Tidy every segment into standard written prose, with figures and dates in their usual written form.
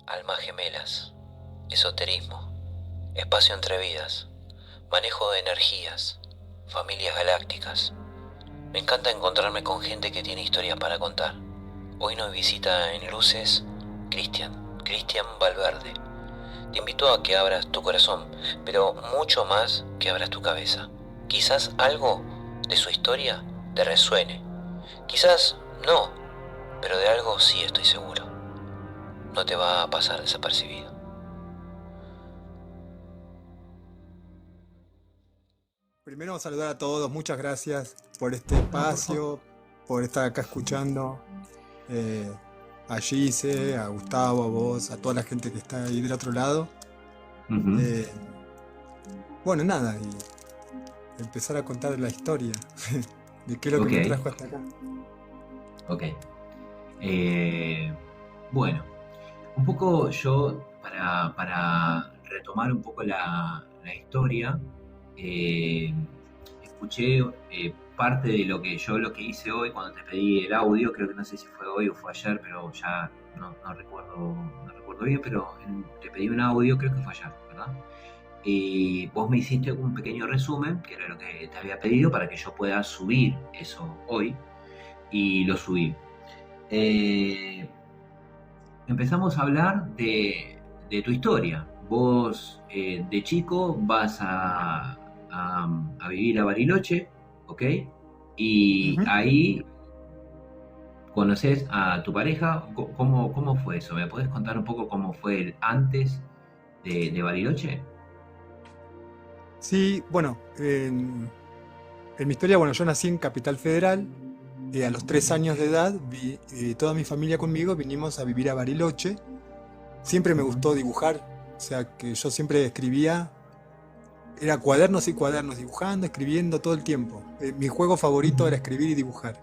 almas gemelas, esoterismo, espacio entre vidas, manejo de energías, familias galácticas. Me encanta encontrarme con gente que tiene historias para contar. Hoy nos visita en Luces Cristian Valverde. Te invito a que abras tu corazón, pero mucho más que abras tu cabeza. Quizás algo de su historia te resuene. Quizás no, pero de algo sí estoy seguro. No te va a pasar desapercibido. Primero saludar a todos, muchas gracias por este No, por favor. espacio, por estar acá escuchando. eh, a Gise, a Gustavo, a vos, a toda la gente que está ahí del otro lado. Ujú. Eh, bueno, nada, y empezar a contar la historia de qué es lo que Ok, me trajo hasta acá. ok. Eh, bueno, un poco yo, para retomar un poco la historia, eh, escuché parte de lo que hice hoy cuando te pedí el audio, creo que no sé si fue hoy o fue ayer, pero ya no recuerdo bien, pero te pedí un audio, creo que fue ayer, ¿verdad? Y vos me hiciste un pequeño resumen, que era lo que te había pedido, para que yo pueda subir eso hoy, y lo subí. Eh, Empezamos a hablar de tu historia. Vos de chico vas a vivir a Bariloche, ¿ok? Y Ujú. ahí conoces a tu pareja. ¿Cómo fue eso? ¿Me podés contar un poco cómo fue el antes de Bariloche? Sí, bueno, en mi historia, bueno, yo nací en Capital Federal. A los 3 años de edad, toda mi familia conmigo vinimos a vivir a Bariloche. Siempre me Ujú. gustó dibujar, o sea que yo siempre escribía. Era cuadernos y cuadernos, dibujando, escribiendo todo el tiempo. Mi juego favorito era escribir y dibujar.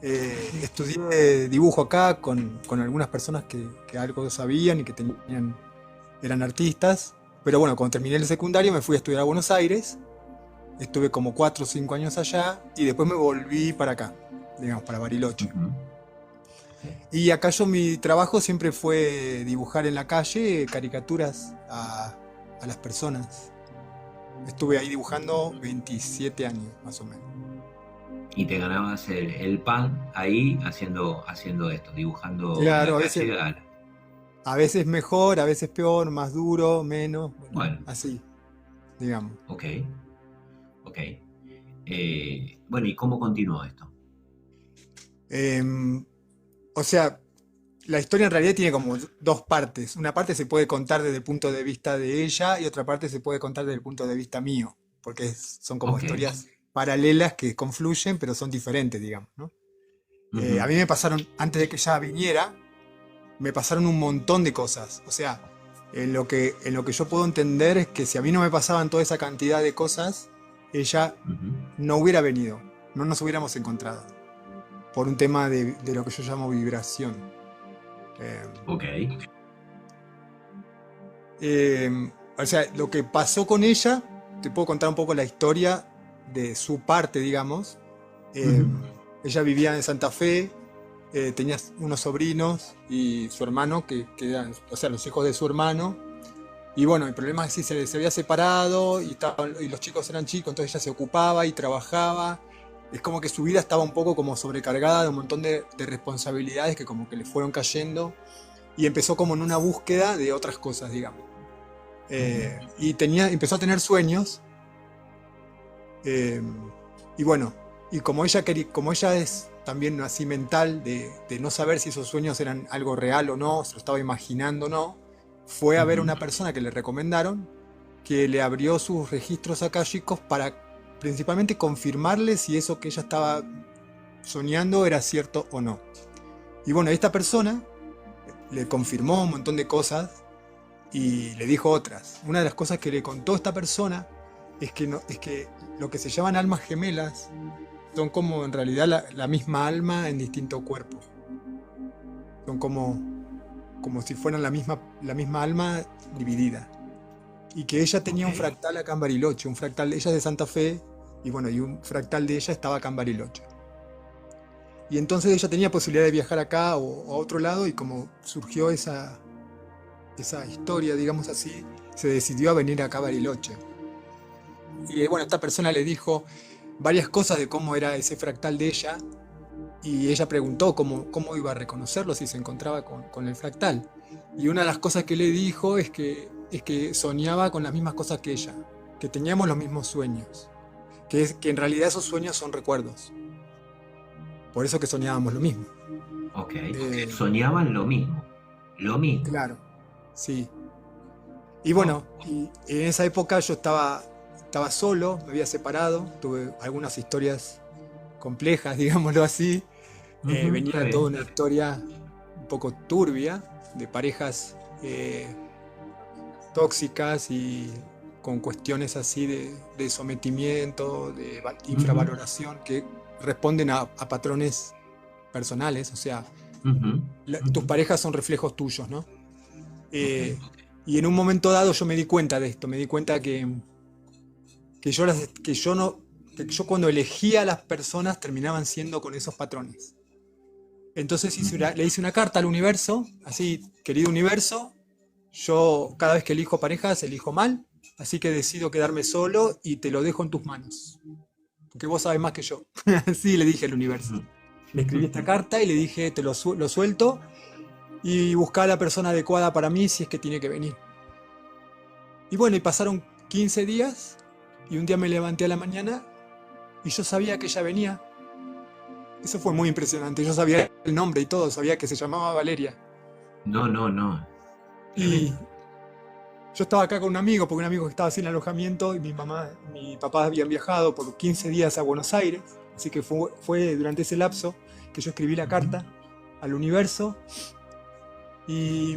Estudié dibujo acá con algunas personas que algo sabían y que eran artistas. Pero bueno, cuando terminé el secundario me fui a estudiar a Buenos Aires. Estuve como 4 o 5 años allá y después me volví para acá, digamos, para Bariloche. Ujú. Y acá mi trabajo siempre fue dibujar en la calle caricaturas a las personas. Estuve ahí dibujando 27 años, más o menos. Y te ganabas el pan ahí haciendo esto, dibujando en Claro, la calle. a veces mejor, a veces peor, más duro, menos, bueno, Bueno, así, digamos. ok, ok. Bueno, ¿y cómo continuó esto? Em, o sea, la historia en realidad tiene como dos partes. Una parte se puede contar desde el punto de vista de ella y otra parte se puede contar desde el punto de vista mío, porque son como Ok. historias paralelas que confluyen, pero son diferentes, digamos, ¿no? A Ujú. mí me pasaron, antes de que ella viniera, me pasaron un montón de cosas. O sea, en lo que yo puedo entender es que si a mí no me pasaban toda esa cantidad de cosas, ella Ujú. no hubiera venido, no nos hubiéramos encontrado, por un tema de lo que yo llamo vibración. Eh, Ok. o sea, lo que pasó con ella, te puedo contar un poco la historia de su parte, digamos. Eh, Ujú. Ella vivía en Santa Fe, tenía unos sobrinos y su hermano, que eran, o sea, los hijos de su hermano. Y bueno, el problema es que se había separado y los chicos eran chicos, entonces ella se ocupaba y trabajaba. Es como que su vida estaba un poco como sobrecargada de un montón de responsabilidades que como que le fueron cayendo y empezó como en una búsqueda de otras cosas, digamos. Ujú. Empezó a tener sueños. eh, y bueno, y como ella es también así mental de no saber si esos sueños eran algo real o no, se lo estaba imaginando o no, fue a ver a Ujú. una persona que le recomendaron que le abrió sus registros akáshicos para principalmente confirmarle si eso que ella estaba soñando era cierto o no. Y bueno, esta persona le confirmó un montón de cosas y le dijo otras. Una de las cosas que le contó esta persona es que, no, es que lo que se llaman almas gemelas son como en realidad la misma alma en distinto cuerpo. Son como si fueran la misma alma dividida. Y que ella tenía Ok. un fractal acá en Bariloche, un fractal, ella es de Santa Fe, y bueno, y un fractal de ella estaba acá en Bariloche. Y entonces ella tenía posibilidad de viajar acá o a otro lado, y como surgió esa historia, digamos así, se decidió a venir acá a Bariloche. Y bueno, esta persona le dijo varias cosas de cómo era ese fractal de ella, y ella preguntó cómo iba a reconocerlo si se encontraba con el fractal. Y una de las cosas que le dijo es que soñaba con las mismas cosas que ella, que teníamos los mismos sueños, que en realidad esos sueños son recuerdos. Por eso que soñábamos lo mismo. Ok. Eh, Soñaban lo mismo. Lo mismo. claro, sí. Y Oh, bueno, y en esa época yo estaba solo, me había separado, tuve algunas historias complejas, digámoslo así. está Venía bien. toda una historia un poco turbia de parejas tóxicas y con cuestiones así de sometimiento, de Ujú, infravaloración, que responden a patrones personales, o sea, ujú, tus ujú. parejas son reflejos tuyos, ¿no? Ok. Eh, y en un momento dado yo me di cuenta de esto, me di cuenta que yo cuando elegía a las personas terminaban siendo con esos patrones. Entonces Ujú, le hice una carta al universo, así, querido universo, yo cada vez que elijo parejas elijo mal, así que decido quedarme solo y te lo dejo en tus manos, porque vos sabes más que yo. Así le dije al universo. ujú. Le escribí esta carta y le dije, lo suelto y busca a la persona adecuada para mí si es que tiene que venir. Y bueno, y pasaron 15 días y un día me levanté a la mañana y yo sabía que ella venía. Eso fue muy impresionante. Yo sabía el nombre y todo, sabía que se llamaba Valeria. No, no, no. Y Tremendo. yo estaba acá con un amigo, porque un amigo que estaba sin alojamiento y mi papá habían viajado por 15 días a Buenos Aires. Así que fue durante ese lapso que yo escribí la Ujú, carta al universo. Y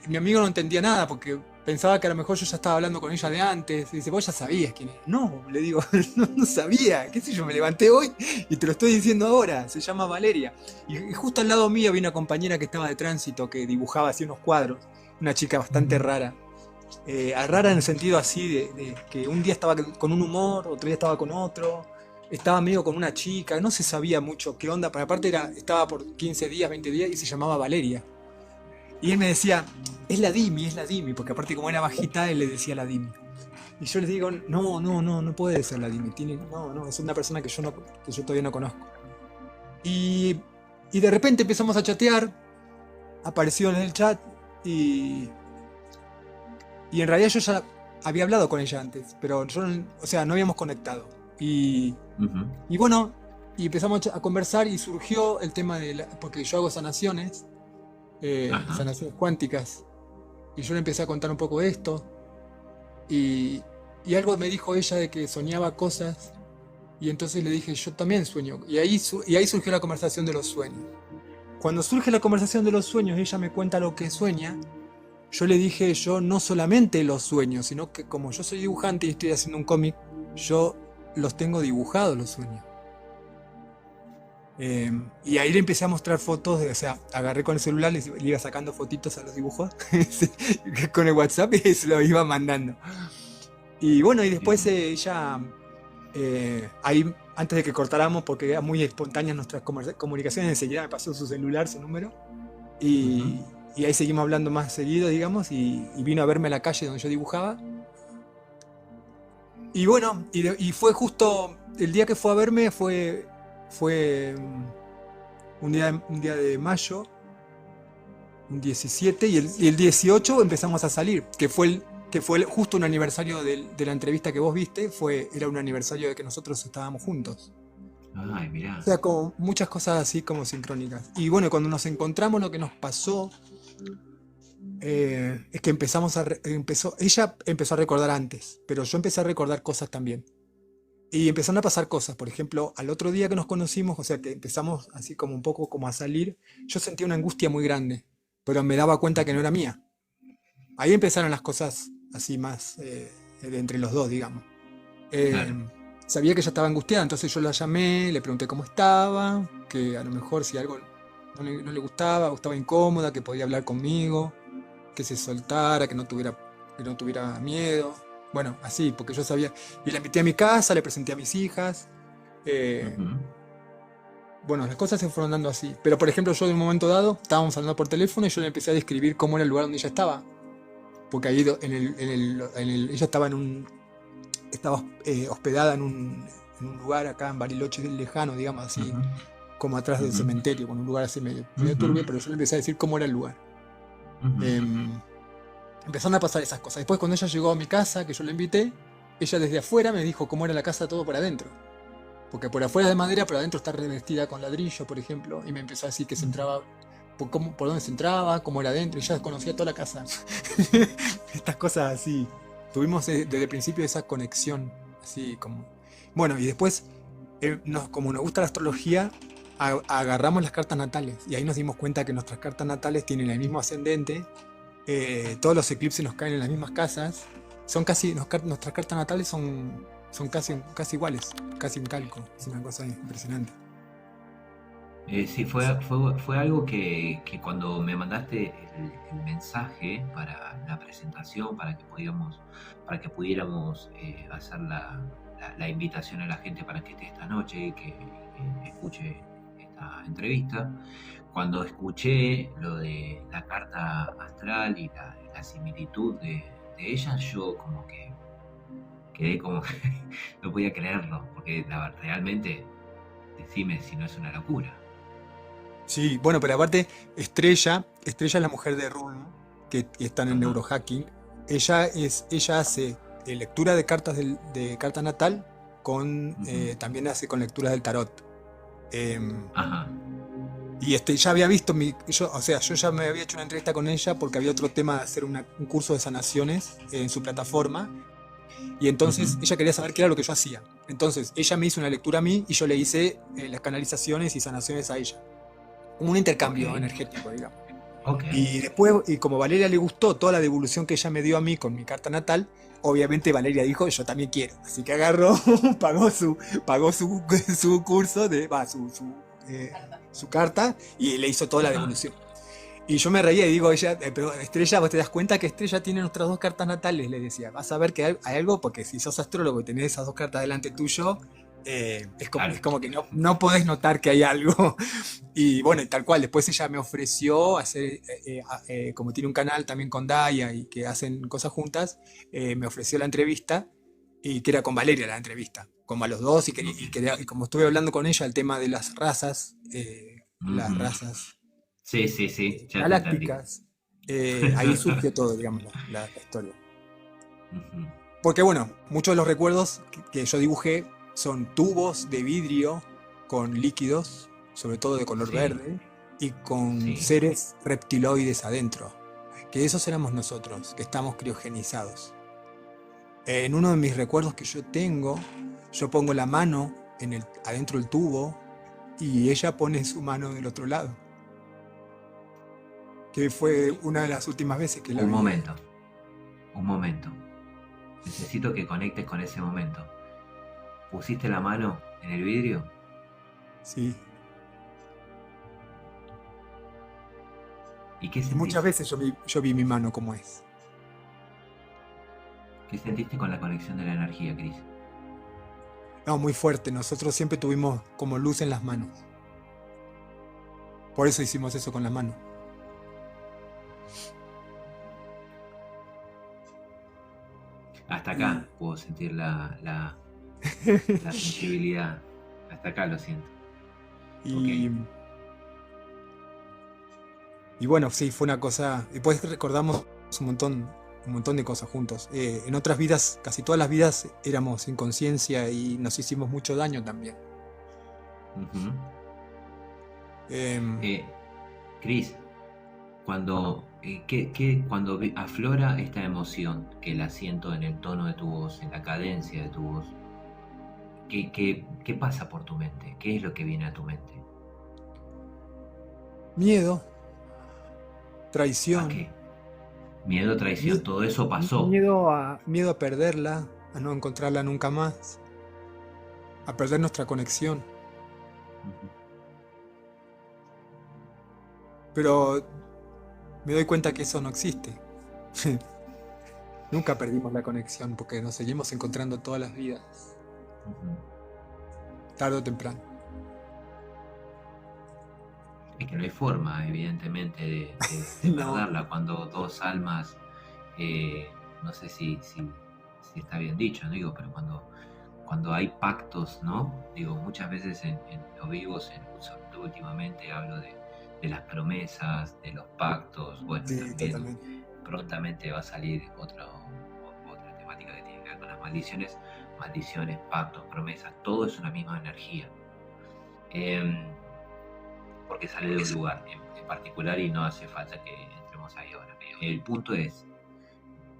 mi amigo no entendía nada porque pensaba que a lo mejor yo ya estaba hablando con ella de antes. Y dice, vos ya sabías quién es. No, le digo, no sabía. ¿Qué sé yo? Me levanté hoy y te lo estoy diciendo ahora. Se llama Valeria. Y justo al lado mío había una compañera que estaba de tránsito que dibujaba así unos cuadros. Una chica bastante ujú, rara. Rara en el sentido así de que un día estaba con un humor, otro día estaba con otro. Estaba medio con una chica, no se sabía mucho qué onda, pero aparte estaba por 15 días, 20 días y se llamaba Valeria. Y él me decía, es la Dimi, porque aparte como era bajita, él le decía la Dimi. Y yo les digo, no, no, no, no puede ser la Dimi, no, no, es una persona que que yo todavía no conozco. Y, y de repente empezamos a chatear, apareció en el chat y, y en realidad yo ya había hablado con ella antes, pero yo, o sea, no habíamos conectado. ujú. Y bueno, y empezamos a conversar y surgió el tema porque yo hago sanaciones, Ajá. sanaciones cuánticas, y yo le empecé a contar un poco de esto. Y, y algo me dijo ella de que soñaba cosas y entonces le dije, yo también sueño. Y ahí surgió la conversación de los sueños. Cuando surge la conversación de los sueños y ella me cuenta lo que sueña, yo le dije, yo no solamente los sueños, sino que como yo soy dibujante y estoy haciendo un cómic, yo los tengo dibujados los sueños. Y ahí le empecé a mostrar fotos, o sea, agarré con el celular, le iba sacando fotitos a los dibujos con el WhatsApp y se lo iba mandando. Y bueno, y después Bien. ella, ahí antes de que cortáramos, porque eran muy espontáneas nuestras comunicaciones, enseguida me pasó su celular, su número, Ujú, y ahí seguimos hablando más seguido, digamos, y vino a verme a la calle donde yo dibujaba. Y bueno, y fue justo el día que fue a verme, fue un día de mayo, un 17, y el 18 empezamos a salir, justo un aniversario de la entrevista que vos viste, era un aniversario de que nosotros estábamos juntos. ay, O mirá. sea, como muchas cosas así como sincrónicas. Y bueno, cuando nos encontramos, lo que nos pasó es que ella empezó a recordar antes, pero yo empecé a recordar cosas también. Y empezaron a pasar cosas. Por ejemplo, al otro día que nos conocimos, o sea, que empezamos así como un poco como a salir, yo sentía una angustia muy grande, pero me daba cuenta que no era mía. Ahí empezaron las cosas así más de entre los dos, digamos. Eh, Claro. Sabía que ella estaba angustiada, entonces yo la llamé, le pregunté cómo estaba, que a lo mejor si algo no le gustaba o estaba incómoda, que podía hablar conmigo, que se soltara, que no tuviera miedo. Bueno, así, porque yo sabía. Y la invité a mi casa, le presenté a mis hijas. eh, Ujú. bueno, las cosas se fueron dando así. Pero por ejemplo, yo de un momento dado, estábamos hablando por teléfono y yo le empecé a describir cómo era el lugar donde ella estaba. Porque ahí ella estaba estaba hospedada en un lugar acá en Bariloche lejano, digamos así, Ujú, como atrás del ujú, cementerio, con un lugar así medio ujú, turbio, pero yo le empecé a decir cómo era el lugar. ujú. Em, Empezaron a pasar esas cosas. Después cuando ella llegó a mi casa, que yo la invité, ella desde afuera me dijo cómo era la casa todo por adentro. Porque por afuera es de madera, pero adentro está revestida con ladrillo, por ejemplo. Y me empezó a decir que se entraba, por dónde se entraba, cómo era adentro. Y ya conocía toda la casa. Estas cosas así. Tuvimos desde el principio esa conexión. Así como. Bueno, y después, como nos gusta la astrología, agarramos las cartas natales. Y ahí nos dimos cuenta que nuestras cartas natales tienen el mismo ascendente. Todos los eclipses nos caen en las mismas casas. Son casi, nuestras cartas natales son casi iguales, casi un calco. Es una cosa impresionante. Sí, fue algo que cuando me mandaste el mensaje para la presentación, para que pudiéramos hacer la invitación a la gente para que esté esta noche y que escuche esta entrevista, cuando escuché lo de la carta astral y la similitud de ella, yo como que quedé como que no podía creerlo, porque realmente, decime si no es una locura. Sí, bueno, pero aparte, Estrella es la mujer de Rulm, que están en Ajá, neurohacking. Ella hace lectura de cartas de carta natal ujú, también hace con lecturas del tarot. Em, ajá, y ya había visto o sea, yo ya me había hecho una entrevista con ella porque había otro tema de hacer un curso de sanaciones en su plataforma. Y ujú, entonces ella quería saber qué era lo que yo hacía. Entonces ella me hizo una lectura a mí y yo le hice las canalizaciones y sanaciones a ella. Como un ok, intercambio energético, digamos. ok, Y después, y como Valeria le gustó toda la devolución que ella me dio a mí con mi carta natal, obviamente Valeria dijo, yo también quiero. Así que agarró, pagó su curso, eh, su carta, y le hizo toda la ajá, devolución. Y yo me reía y digo, pero Estrella, ¿vos te das cuenta que Estrella tiene nuestras dos cartas natales? Le decía, vas a ver que hay algo, porque si sos astrólogo y tenés esas dos cartas delante tuyo, es claro, como que no podés notar que hay algo. Y bueno, y tal cual, después ella me ofreció hacer, como tiene un canal también con Daya y que hacen cosas juntas, me ofreció la entrevista y que era con Valeria la entrevista, como a los dos ok, y como estuve hablando con ella el tema de las ujú. razas Sí, sí, sí, ya te entendí. galácticas, ahí surgió todo, digamos, la historia. Ujú, Porque bueno, muchos de los recuerdos que yo dibujé son tubos de vidrio con líquidos, sobre todo de color sí, verde, y con sí, seres reptiloides adentro, que esos éramos nosotros, que estamos criogenizados. En uno de mis recuerdos que yo tengo, yo pongo la mano adentro del tubo y ella pone su mano del otro lado, que fue una de las últimas veces que la un vi a ella. momento, un momento. Necesito que conectes con ese momento. ¿Pusiste la mano en el vidrio? Sí. ¿Y qué Y muchas sentiste? veces yo vi mi mano como es. ¿Qué sentiste con la conexión de la energía, Cris? No, muy fuerte. Nosotros siempre tuvimos como luz en las manos. Por eso hicimos eso con la mano. Hasta Y, acá puedo sentir la sensibilidad. Hasta acá lo siento. Ok. y, y bueno, sí, fue una cosa. Después recordamos un montón de cosas juntos. En otras vidas, casi todas las vidas, éramos sin conciencia y nos hicimos mucho daño también. Ujú. Em, Eh, Cris, cuando aflora esta emoción, que la siento en el tono de tu voz, en la cadencia de tu voz, ¿qué pasa por tu mente? ¿Qué es lo que viene a tu mente? Miedo, ¿A traición, qué? Miedo, traición, mie- todo eso pasó. miedo a perderla, a no encontrarla nunca más, a perder nuestra conexión. Ujú. Pero me doy cuenta que eso no existe. Nunca perdimos la conexión porque nos seguimos encontrando todas las vidas, Ujú. tarde o temprano. Es que no hay forma, evidentemente, de No, perderla cuando dos almas, no sé si está bien dicho, ¿no? Digo, pero cuando hay pactos, ¿no? Digo, muchas veces en los vivos, sobre todo últimamente, hablo de las promesas, de los pactos, bueno, sí, también totalmente. prontamente va a salir otra temática que tiene que ver con las maldiciones, maldiciones, pactos, promesas, todo es una misma energía. Em, Porque sale de un lugar en particular y no hace falta que entremos ahí ahora. El punto es,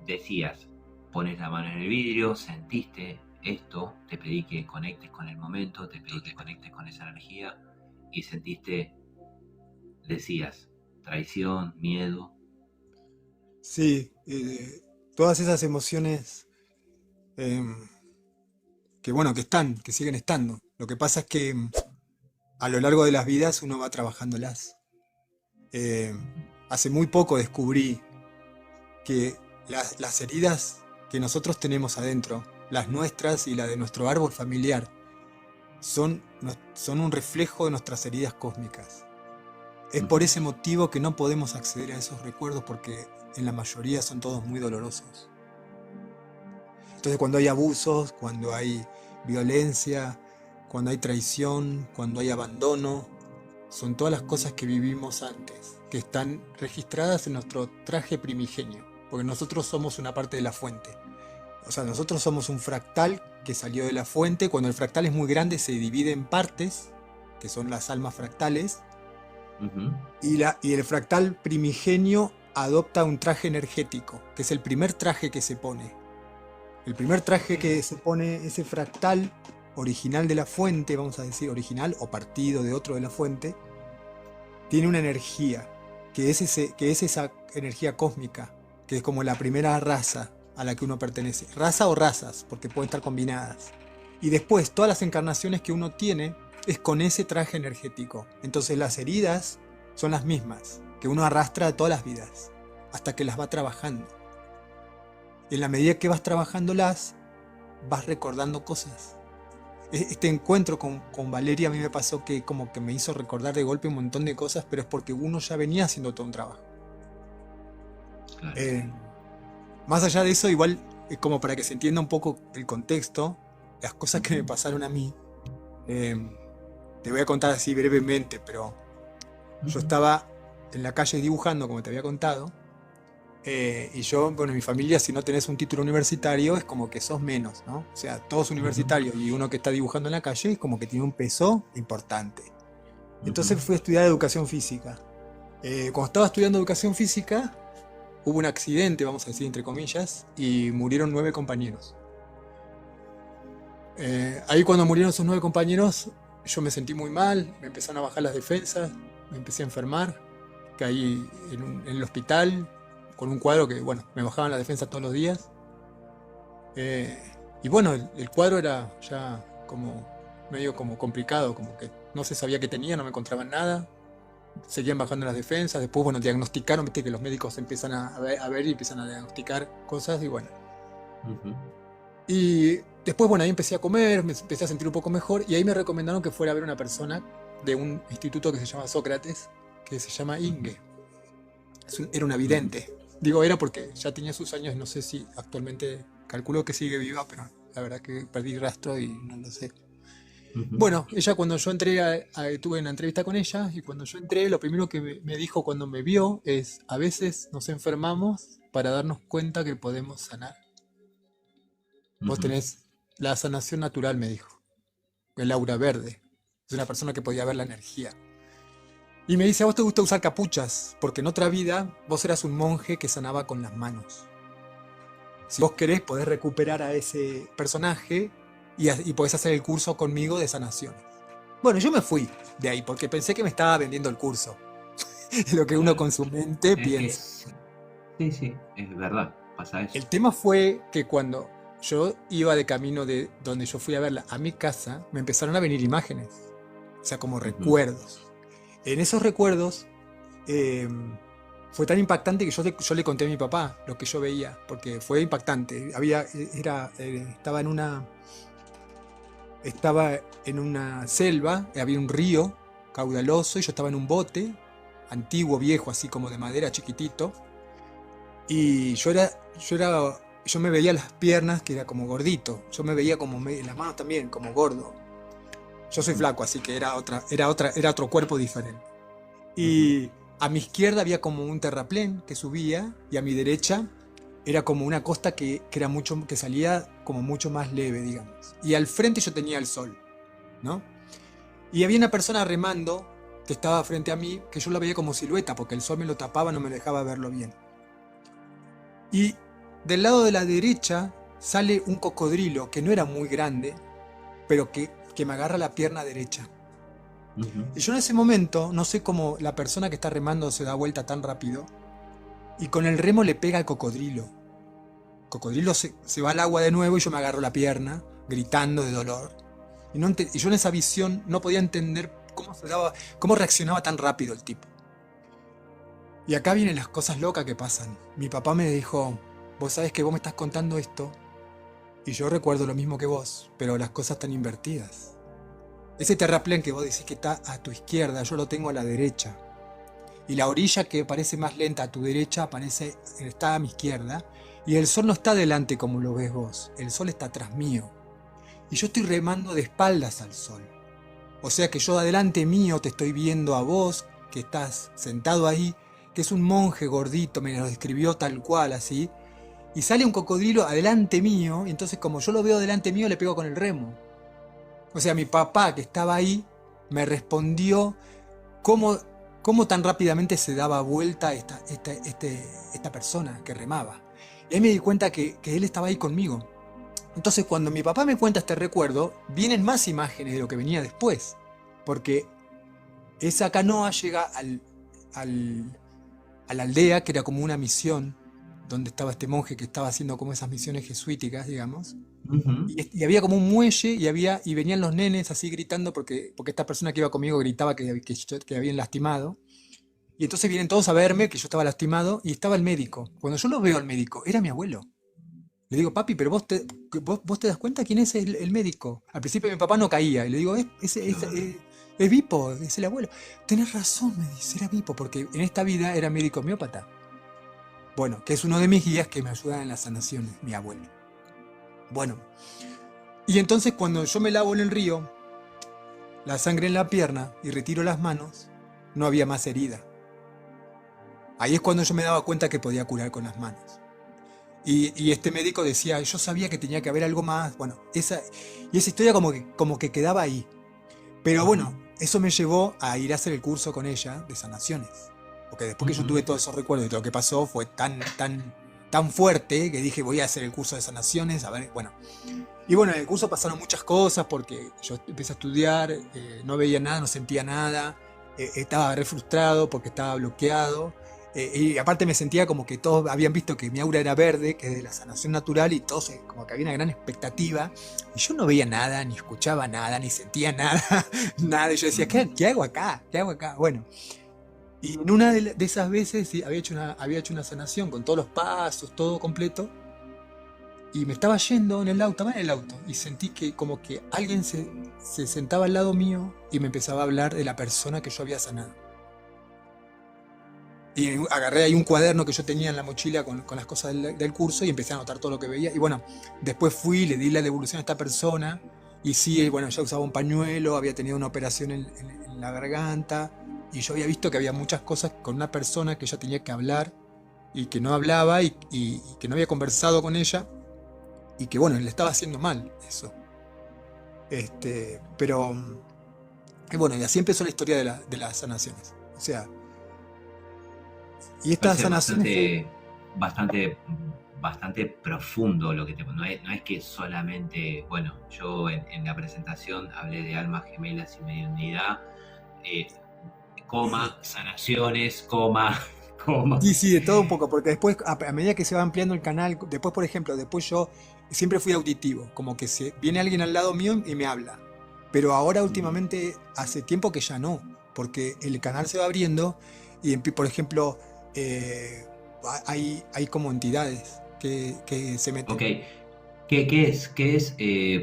decías, pones la mano en el vidrio, sentiste esto, te pedí que conectes con el momento, te pedí que conectes con esa energía y sentiste, decías, traición, miedo. Sí, todas esas emociones em, que bueno, que están, que siguen estando. Lo que pasa es que a lo largo de las vidas uno va trabajándolas. Eh, Hace muy poco descubrí que las heridas que nosotros tenemos adentro, las nuestras y la de nuestro árbol familiar, son un reflejo de nuestras heridas cósmicas. Es por Ujú. ese motivo que no podemos acceder a esos recuerdos porque en la mayoría son todos muy dolorosos. Entonces cuando hay abusos, cuando hay violencia, cuando hay traición, cuando hay abandono, son todas las cosas que vivimos antes, que están registradas en nuestro traje primigenio, porque nosotros somos una parte de la fuente. O sea, nosotros somos un fractal que salió de la fuente. Cuando el fractal es muy grande se divide en partes, que son las almas fractales, Ujú. y el fractal primigenio adopta un traje energético, que es el primer traje que se pone. El primer traje que se pone ese fractal original de la fuente, vamos a decir original o partido de otro de la fuente, tiene una energía, que es esa energía cósmica, que es como la primera raza a la que uno pertenece. Raza o razas, porque pueden estar combinadas. Y después, todas las encarnaciones que uno tiene es con ese traje energético. Entonces las heridas son las mismas, que uno arrastra de todas las vidas, hasta que las va trabajando. Y en la medida que vas trabajándolas, vas recordando cosas. Este encuentro con Valeria a mí me pasó que como que me hizo recordar de golpe un montón de cosas, pero es porque uno ya venía haciendo todo un trabajo. Claro. Eh, Más allá de eso, igual, como para que se entienda un poco el contexto, las cosas que me Ujú. pasaron a mí, eh, te voy a contar así brevemente, pero yo Ujú. estaba en la calle dibujando, como te había contado, y yo, bueno, en mi familia, si no tenés un título universitario, es como que sos menos, ¿no? O sea, todos Ujú. universitarios y uno que está dibujando en la calle es como que tiene un peso importante. Ujú. Entonces fui a estudiar educación física. Cuando estaba estudiando educación física, hubo un accidente, vamos a decir entre comillas, y murieron 9 compañeros. Ahí cuando murieron esos 9 compañeros, yo me sentí muy mal, me empezaron a bajar las defensas, me empecé a enfermar, caí en el hospital con un cuadro que, bueno, me bajaban la defensa todos los días. Eh, y bueno, el cuadro era ya como medio como complicado, como que no se sabía qué tenía, no me encontraban nada. Seguían bajando las defensas, después, bueno, diagnosticaron, viste que los médicos empiezan a ver y empiezan a diagnosticar cosas, y bueno. Ujú. Y después, bueno, ahí empecé a comer, me empecé a sentir un poco mejor, y ahí me recomendaron que fuera a ver una persona de un instituto que se llama Sócrates, que se llama Ujú. Inge. Era una Ujú. vidente. Digo, era porque ya tenía sus años, no sé si actualmente, calculo que sigue viva, pero la verdad que perdí rastro y no lo sé. Ujú. Bueno, ella cuando yo entré, tuve una entrevista con ella, y cuando yo entré, lo primero que me dijo cuando me vio es, a veces nos enfermamos para darnos cuenta que podemos sanar. Vos Ujú. tenés la sanación natural, me dijo, el aura verde. Es una persona que podía ver la energía. Y me dice, a vos te gusta usar capuchas, porque en otra vida vos eras un monje que sanaba con las manos. Si vos querés, podés recuperar a ese personaje y podés hacer el curso conmigo de sanaciones. Bueno, yo me fui de ahí porque pensé que me estaba vendiendo el curso. Lo que uno Claro. con su mente Es que piensa. sí, sí, es verdad, pasa eso. El tema fue que cuando yo iba de camino de donde yo fui a verla a mi casa, me empezaron a venir imágenes, o sea, como Ujú. recuerdos. En esos recuerdos eh, fue tan impactante que yo le conté a mi papá lo que yo veía, porque fue impactante. Estaba en una selva, había un río caudaloso y yo estaba en un bote, antiguo, viejo, así como de madera, chiquitito. Y yo me veía las piernas, que era como gordito. Yo me veía como, las manos también, como gordo. Yo soy flaco, así que era otro cuerpo diferente. Y a mi izquierda había como un terraplén que subía, y a mi derecha era como una costa que salía como mucho más leve, digamos. Y al frente yo tenía el sol, ¿no? Y había una persona remando que estaba frente a mí, que yo la veía como silueta, porque el sol me lo tapaba, no me dejaba verlo bien. Y del lado de la derecha sale un cocodrilo que no era muy grande, pero que me agarra la pierna derecha. Y yo en ese momento, no sé cómo la persona que está remando se da vuelta tan rápido, y con el remo le pega al cocodrilo. El cocodrilo se va al agua de nuevo y yo me agarro la pierna, gritando de dolor. Y yo en esa visión no podía entender cómo reaccionaba tan rápido el tipo. Y acá vienen las cosas locas que pasan. Mi papá me dijo, vos sabés que vos me estás contando esto, y yo recuerdo lo mismo que vos, pero las cosas están invertidas. Ese terraplén que vos decís que está a tu izquierda, yo lo tengo a la derecha. Y la orilla que parece más lenta a tu derecha está a mi izquierda. Y el sol no está delante como lo ves vos. El sol está atrás mío. Y yo estoy remando de espaldas al sol. O sea que yo adelante mío te estoy viendo a vos, que estás sentado ahí, que es un monje gordito, me lo describió tal cual así. Y sale un cocodrilo adelante mío, y entonces como yo lo veo adelante mío le pego con el remo. O sea, mi papá que estaba ahí me respondió cómo tan rápidamente se daba vuelta esta persona que remaba. Y ahí me di cuenta que él estaba ahí conmigo. Entonces cuando mi papá me cuenta este recuerdo, vienen más imágenes de lo que venía después. Porque esa canoa llega a la aldea, que era como una misión, donde estaba este monje que estaba haciendo como esas misiones jesuíticas, digamos. Y había como un muelle y venían los nenes así gritando porque esta persona que iba conmigo gritaba que habían lastimado. Y entonces vienen todos a verme, que yo estaba lastimado, y estaba el médico. Cuando yo lo veo al médico, era mi abuelo. Le digo, papi, pero vos te das cuenta quién es el médico. Al principio mi papá no caía, y le digo, es Vipo, es el abuelo. Tenés razón, me dice, era Vipo, porque en esta vida era médico homeópata. Bueno, que es uno de mis guías que me ayudan en las sanaciones, mi abuelo. Bueno, y entonces cuando yo me lavo en el río, la sangre en la pierna y retiro las manos, no había más herida. Ahí es cuando yo me daba cuenta que podía curar con las manos. Y este médico decía, yo sabía que tenía que haber algo más. Bueno, esa historia como que quedaba ahí. Pero bueno, eso me llevó a ir a hacer el curso con ella de sanaciones. Porque después que yo tuve todos esos recuerdos de lo que pasó, fue tan fuerte que dije, voy a hacer el curso de sanaciones. A ver, bueno. Y bueno, en el curso pasaron muchas cosas porque yo empecé a estudiar, no veía nada, no sentía nada, estaba re frustrado porque estaba bloqueado. Y aparte me sentía como que todos habían visto que mi aura era verde, que es de la sanación natural, y todos como que había una gran expectativa. Y yo no veía nada, ni escuchaba nada, ni sentía nada, nada. Y yo decía, ¿qué hago acá? ¿Qué hago acá? Bueno, y en una de esas veces sí, había hecho una sanación con todos los pasos, todo completo. Y me estaba yendo en el auto, y sentí que como que alguien se sentaba al lado mío y me empezaba a hablar de la persona que yo había sanado. Y agarré ahí un cuaderno que yo tenía en la mochila con las cosas del curso y empecé a anotar todo lo que veía. Y bueno, después le di la devolución a esta persona. Y sí, bueno, ya usaba un pañuelo, había tenido una operación en la garganta. Y yo había visto que había muchas cosas con una persona que ella tenía que hablar y que no hablaba y que no había conversado con ella. Y que bueno, le estaba haciendo mal eso. Pero, y bueno, y así empezó la historia de las sanaciones. O sea, y esta Parece sanación fue... bastante profundo lo que no es que solamente, bueno, yo en la presentación hablé de almas gemelas y mediunidad, sanaciones, coma. Sí, de todo un poco, porque después, a medida que se va ampliando el canal, después, por ejemplo, después yo siempre fui auditivo, como que viene alguien al lado mío y me habla. Pero ahora últimamente, hace tiempo que ya no, porque el canal se va abriendo y, por ejemplo, hay como entidades que se meten. Ok, ¿Qué es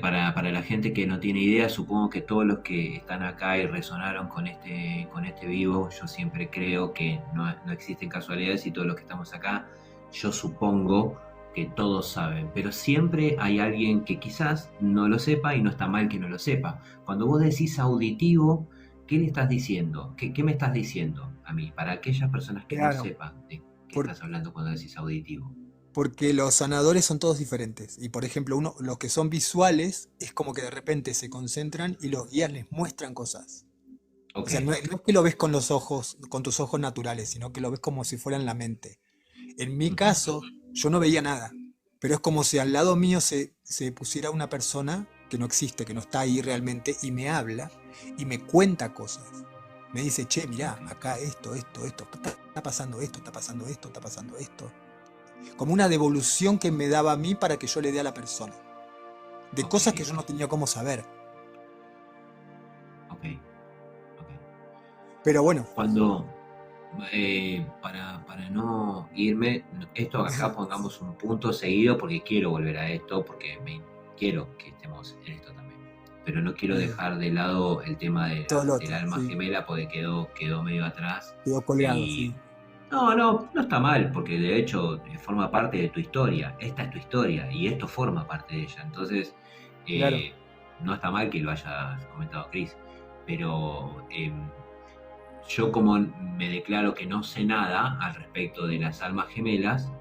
para la gente que no tiene idea? Supongo que todos los que están acá y resonaron con este vivo, yo siempre creo que no existen casualidades y todos los que estamos acá, yo supongo que todos saben, pero siempre hay alguien que quizás no lo sepa y no está mal que no lo sepa. Cuando vos decís auditivo, ¿qué le estás diciendo? ¿Qué me estás diciendo a mí? Para aquellas personas que no Claro, sepan de qué por- estás hablando cuando decís auditivo. porque los sanadores son todos diferentes. Y por ejemplo, los que son visuales es como que de repente se concentran y los guías les muestran cosas. O Ok, sea, no es que lo ves con los ojos, con tus ojos naturales, sino que lo ves como si fuera en la mente. En mi ujú, caso, yo no veía nada, pero es como si al lado mío se pusiera una persona que no existe, que no está ahí realmente, y me habla y me cuenta cosas. Me dice, che, mirá, ok, acá esto, está pasando esto, está pasando esto, está pasando esto. Como una devolución que me daba a mí para que yo le dé a la persona. De ok, cosas que yo ok, no tenía cómo saber. ok, ok. Pero bueno, Cuando, para no irme, esto acá pongamos un punto seguido porque quiero volver a esto, porque quiero que estemos en esto también. Pero no quiero bien, dejar de lado el tema todo lo del otro, alma sí, gemela porque quedó medio atrás. quedó colgado, Y sí. no está mal, porque de hecho forma parte de tu historia. Esta es tu historia y esto forma parte de ella. Entonces, Claro. eh, no está mal que lo hayas comentado, Chris. Pero yo como me declaro que no sé nada al respecto de las almas gemelas,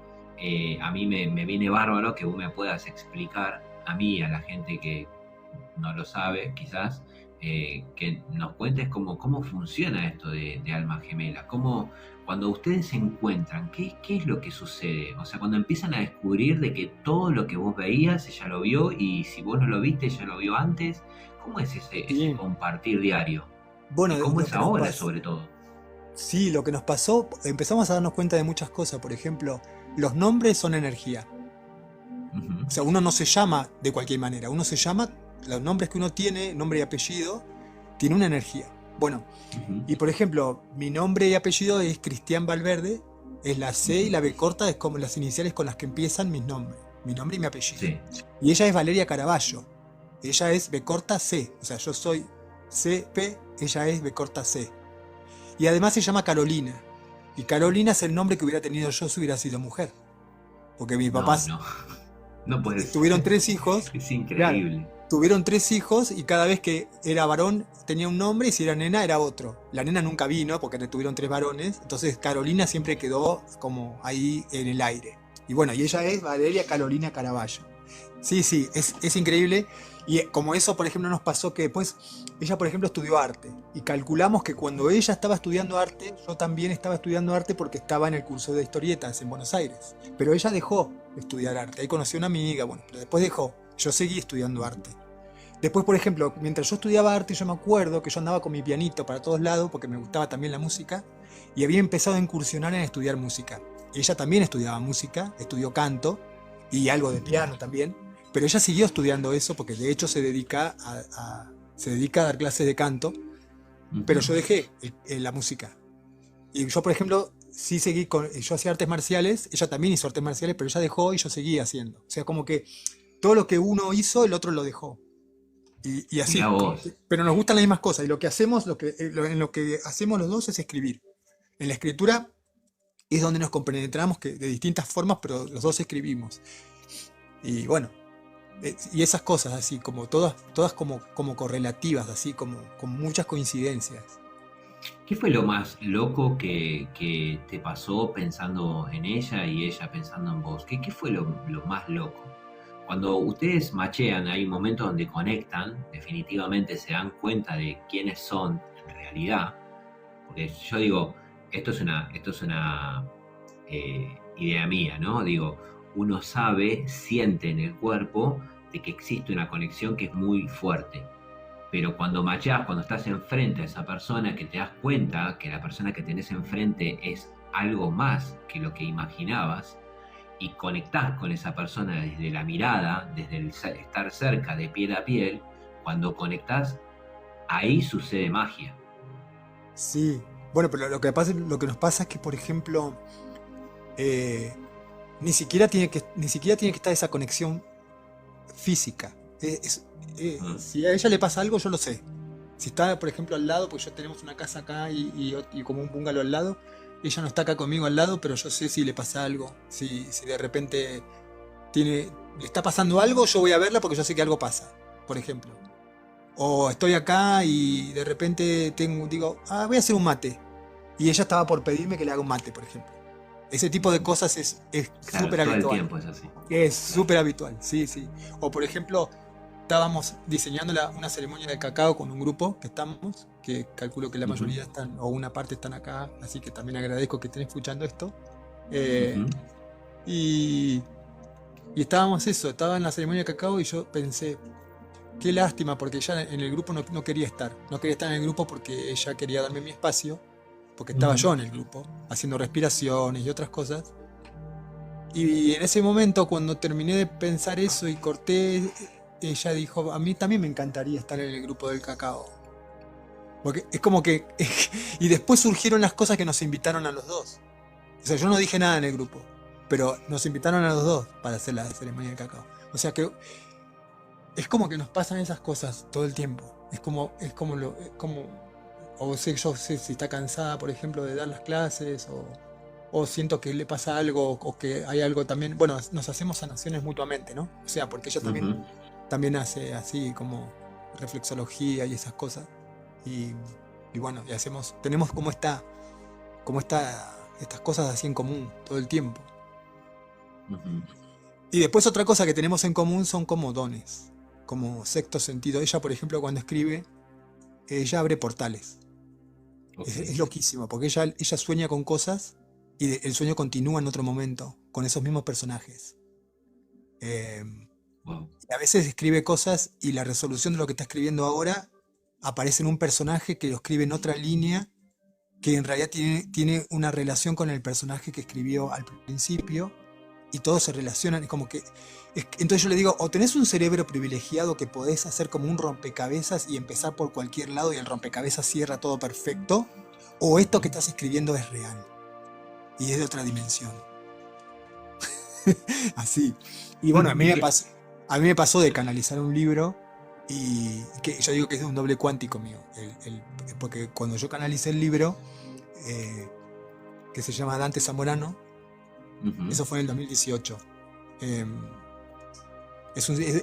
a mí me viene bárbaro que vos me puedas explicar, a mí y a la gente que no lo sabe quizás, que nos cuentes cómo funciona esto de almas gemelas, cuando ustedes se encuentran, ¿qué es lo que sucede? O sea, cuando empiezan a descubrir de que todo lo que vos veías, ella lo vio, y si vos no lo viste, ella lo vio antes, ¿cómo es ese Sí. compartir diario? Bueno, ¿Y cómo lo es que nos ahora, pasa. sobre todo? Sí, lo que nos pasó, empezamos a darnos cuenta de muchas cosas. Por ejemplo, los nombres son energía. Ujú, O sea, uno no se llama de cualquier manera. Uno se llama, los nombres que uno tiene, nombre y apellido, tiene una energía. Bueno, ujú, y por ejemplo, mi nombre y apellido es Cristian Valverde, es la C y ujú. la B corta, es como las iniciales con las que empiezan mis nombres, mi nombre y mi apellido. Sí, Y ella es Valeria Caraballo, ella es B corta C, o sea, yo soy CP, ella es B corta C. Y además se llama Carolina. Y Carolina es el nombre que hubiera tenido yo si hubiera sido mujer. Porque mis no, papás no, no puedes. tuvieron tres hijos. Es Claro. increíble. Tuvieron tres hijos y cada vez que era varón tenía un nombre y si era nena era otro. La nena nunca vino porque tuvieron tres varones. Entonces Carolina siempre quedó como ahí en el aire. Y bueno, y ella es Valeria Carolina Caraballo. Sí, sí, es increíble. Y como eso, por ejemplo, nos pasó que después ella, por ejemplo, estudió arte. Y calculamos que cuando ella estaba estudiando arte, yo también estaba estudiando arte porque estaba en el curso de historietas en Buenos Aires. Pero ella dejó de estudiar arte. Ahí conoció a una amiga, bueno, pero después dejó. Yo seguí estudiando arte. Después, por ejemplo, mientras yo estudiaba arte, yo me acuerdo que yo andaba con mi pianito para todos lados porque me gustaba también la música y había empezado a incursionar en estudiar música. Ella también estudiaba música, estudió canto y algo de Ujú, piano también, pero ella siguió estudiando eso porque de hecho se dedica a dar clases de canto, pero ujú. yo dejé la música. Y yo, por ejemplo, sí seguí con, yo hacía artes marciales, ella también hizo artes marciales, pero ella dejó y yo seguía haciendo. O sea, como que todo lo que uno hizo, el otro lo dejó. Y Mirá así, vos. pero nos gustan las mismas cosas. Y lo que hacemos, en lo que hacemos los dos es escribir. En la escritura es donde nos compenetramos que, de distintas formas, pero los dos escribimos. Y bueno, y esas cosas así, como todas como correlativas, así como con muchas coincidencias. ¿Qué fue lo más loco que te pasó pensando en ella y ella pensando en vos? ¿Qué fue lo más loco? Cuando ustedes machean, hay momentos donde conectan, definitivamente se dan cuenta de quiénes son en realidad. Porque yo digo, esto es una idea mía, ¿no? Digo, uno sabe, siente en el cuerpo de que existe una conexión que es muy fuerte. Pero cuando macheás, cuando estás enfrente a esa persona, que te das cuenta que la persona que tenés enfrente es algo más que lo que imaginabas, y conectás con esa persona desde la mirada, desde el estar cerca de piel a piel, cuando conectás, ahí sucede magia. Sí. Bueno, pero lo que nos pasa es que, por ejemplo, eh, ni siquiera tiene que estar esa conexión física. Mm. Si a ella le pasa algo, yo lo sé. Si está, por ejemplo, al lado, pues ya tenemos una casa acá y como un bungalow al lado, ella no está acá conmigo al lado, pero yo sé si le pasa algo. Si de repente le está pasando algo, yo voy a verla porque yo sé que algo pasa, por ejemplo. O estoy acá y de repente digo, voy a hacer un mate. Y ella estaba por pedirme que le haga un mate, por ejemplo. Ese tipo de cosas es Claro, súper todo el habitual. tiempo es así. Es Claro. súper habitual, sí, sí. O por ejemplo, estábamos diseñando una ceremonia del cacao con un grupo que calculo que la Ujú, mayoría están, o una parte están acá, así que también agradezco que estén escuchando esto. Eh, ujú, y, y estaba en la ceremonia del cacao y yo pensé, qué lástima, porque ella en el grupo no quería estar. No quería estar en el grupo porque ella quería darme mi espacio, porque estaba ujú. yo en el grupo, haciendo respiraciones y otras cosas. Y en ese momento, cuando terminé de pensar eso y corté, ella dijo, a mí también me encantaría estar en el grupo del cacao. Porque es como que... Y después surgieron las cosas que nos invitaron a los dos. O sea, yo no dije nada en el grupo, pero nos invitaron a los dos para hacer la ceremonia del cacao. O sea que es como que nos pasan esas cosas todo el tiempo. O sé, yo sé si está cansada, por ejemplo, de dar las clases, o siento que le pasa algo, o que hay algo también. Bueno, nos hacemos sanaciones mutuamente, ¿no? O sea, porque ella Ujú, también hace así como reflexología y esas cosas. Y, y bueno, tenemos estas cosas así en común todo el tiempo. ujú. Y después otra cosa que tenemos en común son como dones, como sexto sentido. Ella, por ejemplo, cuando escribe, ella abre portales. Ok. Es loquísimo, porque ella sueña con cosas y el sueño continúa en otro momento, con esos mismos personajes. Eh, Wow. y a veces escribe cosas y la resolución de lo que está escribiendo ahora aparece en un personaje que lo escribe en otra línea, que en realidad tiene una relación con el personaje que escribió al principio, y todos se relacionan. Es como que. Entonces yo le digo, o tenés un cerebro privilegiado que podés hacer como un rompecabezas y empezar por cualquier lado y el rompecabezas cierra todo perfecto, o esto que estás escribiendo es real y es de otra dimensión. Así. Y bueno, a mí me pasó de canalizar un libro y que yo digo que es un doble cuántico mío. Porque cuando yo canalicé el libro, eh, que se llama Dante Zamorano, Ujú. eso fue en el 2018. eh,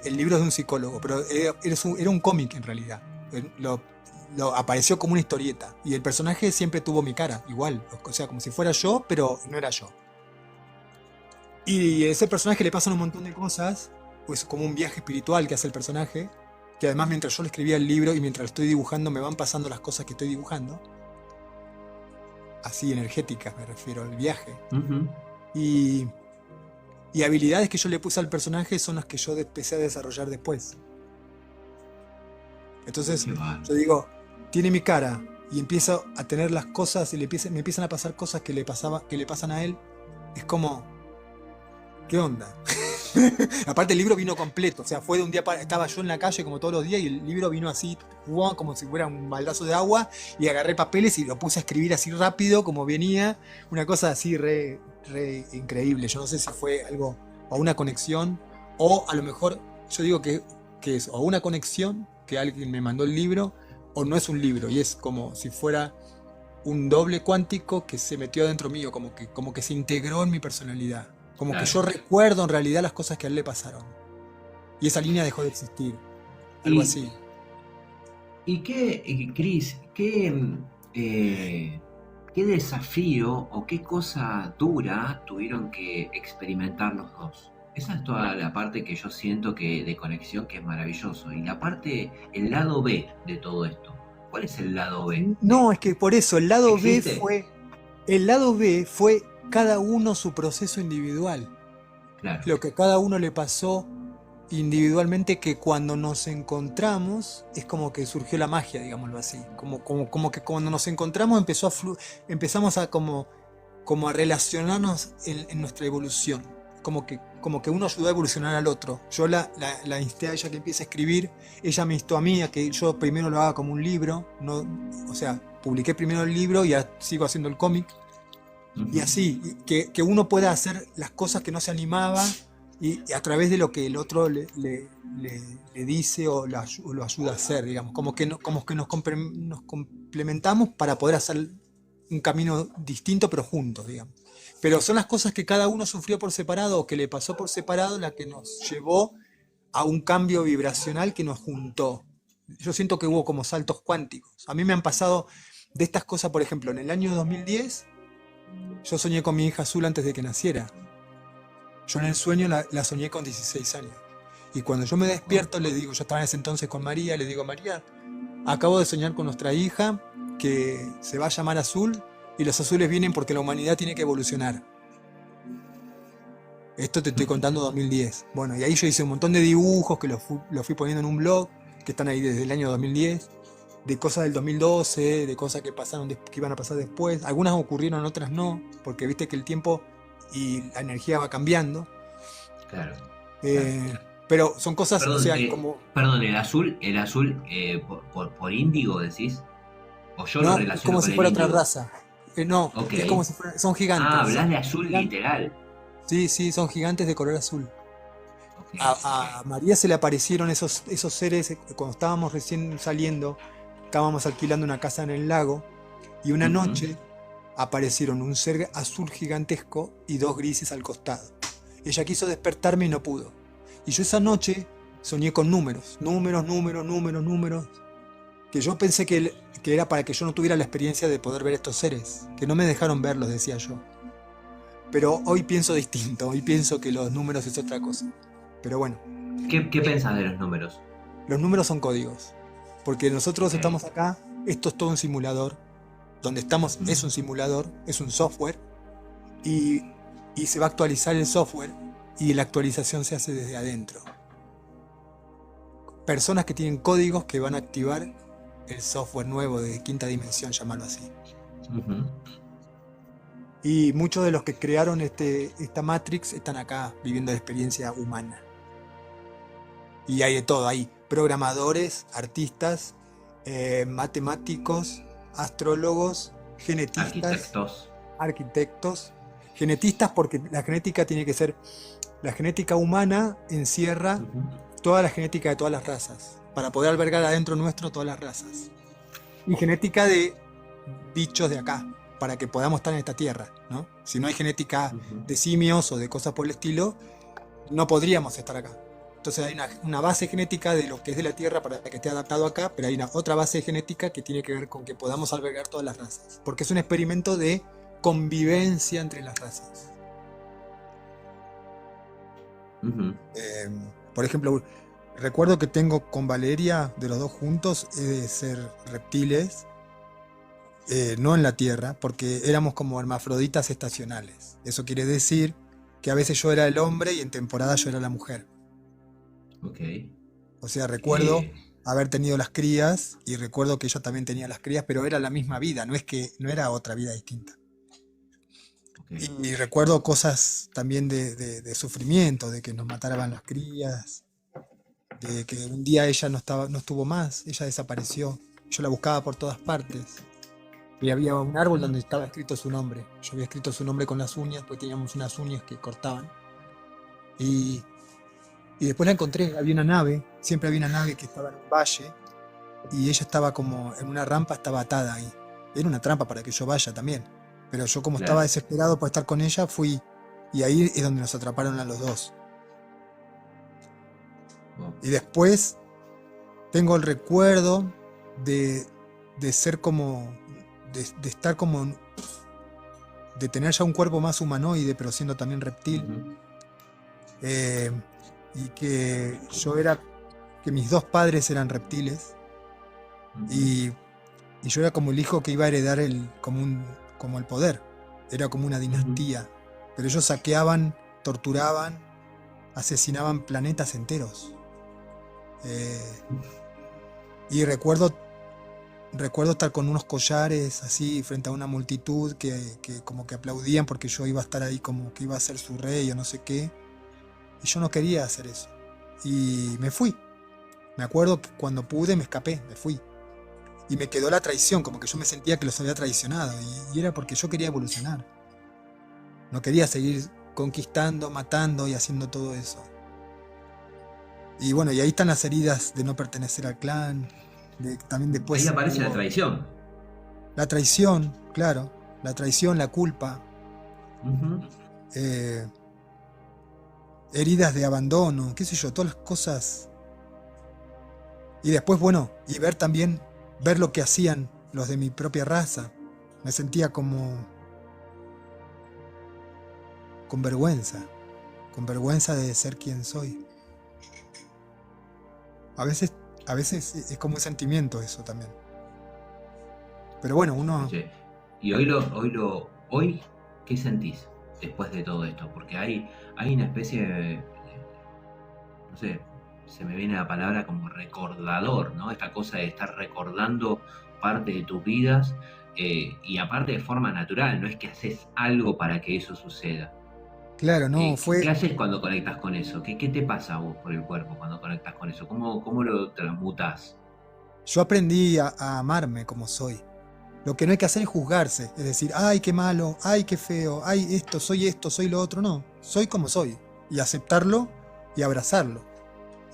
el libro es de un psicólogo, pero era un cómic en realidad. Lo apareció como una historieta. Y el personaje siempre tuvo mi cara, igual. O sea, como si fuera yo, pero no era yo. Y a ese personaje le pasan un montón de cosas, pues como un viaje espiritual que hace el personaje, que además mientras yo le escribía el libro y mientras lo estoy dibujando me van pasando las cosas que estoy dibujando, así energéticas me refiero al viaje. Ujú. Y, y habilidades que yo le puse al personaje son las que yo empecé a desarrollar después. Entonces Qué bárbaro. yo digo, tiene mi cara y empiezo a tener las cosas y me empiezan a pasar cosas que le pasan a él. Es como, ¿qué onda? Aparte el libro vino completo, o sea, fue de un día estaba yo en la calle como todos los días y el libro vino así, como si fuera un baldazo de agua y agarré papeles y lo puse a escribir así rápido como venía, una cosa así re increíble. Yo no sé si fue algo o una conexión o a lo mejor yo digo que es o una conexión que alguien me mandó el libro o no es un libro y es como si fuera un doble cuántico que se metió dentro mío, como que se integró en mi personalidad. Como que Claro. yo recuerdo en realidad las cosas que a él le pasaron. Y esa línea dejó de existir. Algo Y, así. Cris, qué desafío o qué cosa dura tuvieron que experimentar los dos? Esa es toda la parte que yo siento que de conexión que es maravilloso. Y la parte, el lado B de todo esto. ¿Cuál es el lado B? No, es que por eso ¿Existe? el lado B fue cada uno su proceso individual. Claro, Lo que cada uno le pasó individualmente, que cuando nos encontramos es como que surgió la magia, digámoslo así. Como que cuando nos encontramos empezamos a como a relacionarnos en nuestra evolución. Como que uno ayudó a evolucionar al otro. Yo la insté a ella que empiece a escribir, ella me instó a mí a que yo primero lo haga como un libro, no, o sea, publiqué primero el libro y ahora sigo haciendo el cómic. Y ujú, así, que uno pueda hacer las cosas que no se animaba, y a través de lo que el otro le dice o lo ayuda a hacer, digamos, como que nos complementamos para poder hacer un camino distinto pero juntos, digamos. Pero son las cosas que cada uno sufrió por separado o que le pasó por separado la que nos llevó a un cambio vibracional que nos juntó. Yo siento que hubo como saltos cuánticos. A mí me han pasado de estas cosas, por ejemplo, en el año 2010, yo soñé con mi hija Azul antes de que naciera. Yo en el sueño la soñé con 16 años. Y cuando yo me despierto, le digo, yo estaba en ese entonces con María, le digo, María, acabo de soñar con nuestra hija que se va a llamar Azul y los azules vienen porque la humanidad tiene que evolucionar. Esto te estoy contando 2010. Bueno, y ahí yo hice un montón de dibujos que los fui poniendo en un blog, que están ahí desde el año 2010, de cosas del 2012, de cosas que pasaron, que iban a pasar después. Algunas ocurrieron, otras no, porque viste que el tiempo y la energía va cambiando. Claro, claro. Eh, pero son cosas, o Perdón, sea, como... perdón, el azul por índigo decís, o yo lo No, es relaciono como con si el fuera otra índigo. raza. No, Ok. es como si fuera, son Ah, gigantes. hablas de azul Gigantes. literal. Sí, sí, son gigantes de color azul. Ok, A María se le aparecieron esos seres cuando estábamos recién saliendo, estábamos alquilando una casa en el lago y una ok. Ujú. noche aparecieron un ser azul gigantesco y dos grises al costado. Ella quiso despertarme y no pudo. Y yo esa noche soñé con números, que yo pensé que era para que yo no tuviera la experiencia de poder ver estos seres, que no me dejaron verlos, decía yo. Pero hoy pienso distinto, hoy pienso que los números es otra cosa. Pero bueno, ¿Qué pensás de los números? los números son códigos, porque nosotros Ok. estamos acá, esto es todo un simulador, donde estamos es un simulador, es un software, y, y se va a actualizar el software, y la actualización se hace desde adentro. Personas que tienen códigos que van a activar el software nuevo de quinta dimensión, llamarlo así. Ujú. Y muchos de los que crearon esta Matrix están acá viviendo la experiencia humana. Y hay de todo, hay programadores, artistas, matemáticos, astrólogos, genetistas, Arquitectos. arquitectos, genetistas porque la genética tiene que ser, la genética humana encierra Ujú. toda la genética de todas las razas, para poder albergar adentro nuestro todas las razas. Y genética de bichos de acá, para que podamos estar en esta tierra, ¿no? Si no hay genética Ujú. de simios o de cosas por el estilo, no podríamos estar acá. Entonces hay una base genética de lo que es de la Tierra para que esté adaptado acá, pero hay una otra base genética que tiene que ver con que podamos albergar todas las razas. Porque es un experimento de convivencia entre las razas. Ujú. Por ejemplo, recuerdo que tengo con Valeria, de los dos juntos, de ser reptiles, no en la Tierra, porque éramos como hermafroditas estacionales. Eso quiere decir que a veces yo era el hombre y en temporada yo era la mujer. Ok. O sea, recuerdo Eh, haber tenido las crías y recuerdo que ella también tenía las crías, pero era la misma vida, no era otra vida distinta. ok. Y recuerdo cosas también de sufrimiento, de que nos mataban las crías, de que un día ella no estuvo más, ella desapareció. Yo la buscaba por todas partes. Y había un árbol donde estaba escrito su nombre. Yo había escrito su nombre con las uñas, pues teníamos unas uñas que cortaban. Y, y después la encontré, había una nave, siempre había una nave que estaba en un valle, y ella estaba como en una rampa, estaba atada ahí. Era una trampa para que yo vaya también. Pero yo como estaba Claro. desesperado por estar con ella, fui. Y ahí es donde nos atraparon a los dos. Wow. Y después tengo el recuerdo de ser como, de estar como, de tener ya un cuerpo más humanoide, pero siendo también reptil. Ujú. Y que que mis dos padres eran reptiles. Ujú. Y yo era como el hijo que iba a heredar como el poder. Era como una dinastía. Pero ellos saqueaban, torturaban, asesinaban planetas enteros. Y recuerdo estar con unos collares así frente a una multitud que como que aplaudían porque yo iba a estar ahí como que iba a ser su rey o no sé qué. Y yo no quería hacer eso. Y me fui. Me acuerdo que cuando pude me escapé, me fui. Y me quedó la traición, como que yo me sentía que los había traicionado. Y era porque yo quería evolucionar. No quería seguir conquistando, matando y haciendo todo eso. Y bueno, y ahí están las heridas de no pertenecer al clan, también después Ahí aparece la hubo traición. la traición, claro, la traición, la culpa, Ujú. eh, heridas de abandono, qué sé yo, todas las cosas. Y después, bueno, y ver lo que hacían los de mi propia raza. Me sentía como con vergüenza de ser quien soy. A veces, a veces es como un sentimiento eso también. Pero bueno, uno, Che, y hoy, ¿qué sentís después de todo esto? Porque hay una especie de, no sé, se me viene la palabra como recordador, ¿no? Esta cosa de estar recordando parte de tus vidas, y aparte de forma natural, no es que haces algo para que eso suceda. claro, no, ¿Qué fue, haces cuando conectas con eso? ¿Qué te pasa a vos por el cuerpo cuando conectas con eso? ¿Cómo lo transmutás? yo aprendí a amarme como soy. Lo que no hay que hacer es juzgarse, es decir, ay, qué malo, ay, qué feo, ay, esto, soy lo otro, no, soy como soy. Y aceptarlo y abrazarlo.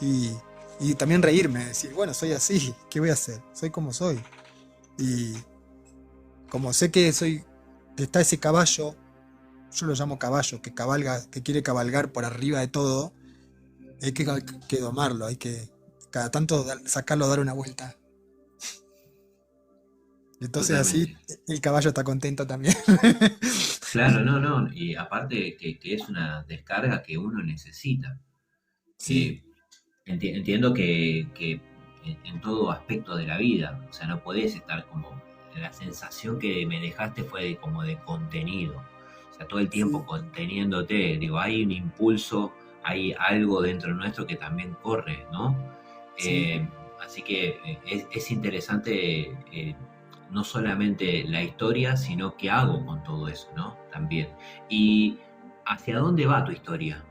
Y, y también reírme, decir, bueno, soy así, ¿qué voy a hacer? Soy como soy. Y como sé que está ese caballo, yo lo llamo caballo, que cabalga, que quiere cabalgar por arriba de todo, hay que domarlo, hay que cada tanto sacarlo a dar una vuelta. Entonces así Totalmente. el caballo está contento también. Claro, no, no. Y aparte que es una descarga que uno necesita. Sí, Eh, entiendo que en todo aspecto de la vida, o sea, no podés estar como, la sensación que me dejaste fue como de contenido, o sea, todo el tiempo sí, conteniéndote, digo, hay un impulso, hay algo dentro nuestro que también corre, ¿no? sí, Eh, Así que es interesante, no solamente la historia, sino qué hago con todo eso, ¿no? También. ¿Y hacia dónde va tu historia?